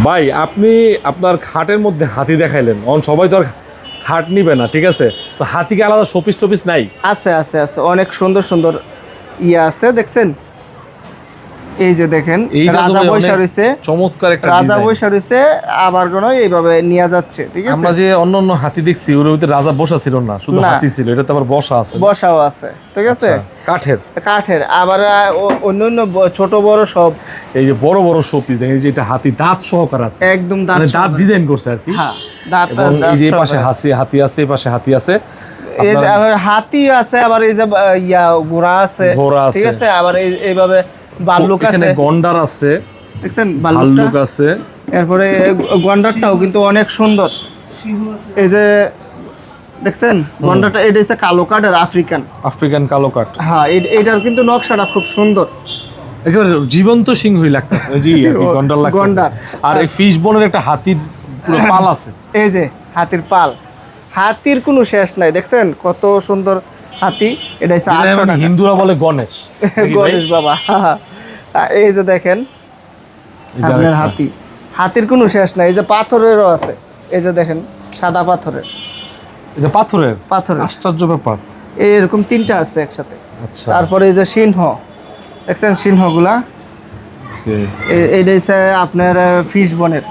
ভাই আপনি আপনার খাটের মধ্যে হাতি দেখাইলেন, সবাই তো আর খাট নিবে না, ঠিক আছে? তো হাতিকে আলাদা শোপিস টোপিস নাই? আছে আছে আছে, অনেক সুন্দর সুন্দর ইয়ে আছে, দেখছেন? এই যে দেখেন, এইটা তো রাজা ভাই বৈশা অনেক রয়েছে, চমৎকার একটা রাজা ডিজাইন। বৈশা রয়েছে, আবার কোনো এইভাবে নিয়ে যাচ্ছে, ঠিক আছে? আমরা যে অন্য হাতি দেখছি ওর ভিতরে রাজা বসা ছিল না, শুধু না। হাতি ছিল, এটা তো আবার বসা আছে না? বসাও আছে, ঠিক আছে? আচ্ছা, কাঠের। কাঠের, আবার অন্য অন্য ছোট বড় সব। এই যে বড় বড় শোপিস দেখেন, এই যে এটা হাতি দাঁত সহকার আছে, একদম দাঁত মানে দাঁত সহকারে। ডিজাইন করছে আর কি। হ্যাঁ, দাঁত এবং এই যে এই পাশে সহকারে। হাতি আছে, এই পাশে হাতি আছে, এই যে আপনার আবার হাতি আছে, আবার এই যে ঘোড়া আছে, ঘোড়া আছে। ঠিক আছে? আবার এইভাবে ভাল্লুক এখানে আছে, গন্ডার আছে, দেখছেন? ভাল্লুক ভাল্লুকটা, আছে। এরপরে গন্ডারটাও কিন্তু অনেক সুন্দর। এই যে দেখছেন গন্ডারটা, এটা হচ্ছে কালো কাঠের আফ্রিকান। আফ্রিকান কালো কাঠ, হ্যাঁ, এটার কিন্তু নকশাটা খুব সুন্দর। একেবারে জীবন্ত সিংহই লাগতেছে, ওই যে আর কি গন্ডার লাগতেছে। গন্ডার। আর এই ফিশ বোনের একটা হাতির পুরো পাল আছে। এই যে হাতির পাল, হাতির কোনো শেষ নাই, দেখছেন কত সুন্দর হাতি। এটা হচ্ছে যেটা 800 এখন টাকা। হিন্দুরা বলে গণেশ। নাকি ভাই? গণেশ বাবা। এই যে দেখেন এটা আপনার একটা। হাতি, হাতির কোনো শেষ নাই। এই যে পাথরেরও আছে, এই যে দেখেন সাদা পাথরের, এটা পাথরের? পাথরের আশ্চর্য ব্যাপার। এরকম 3টা আছে একসাথে। আচ্ছা, তারপরে এই যে সিংহ, দেখছেন সিংহগুলা, okay. এইটা হচ্ছে আপনার ফিশ বনের।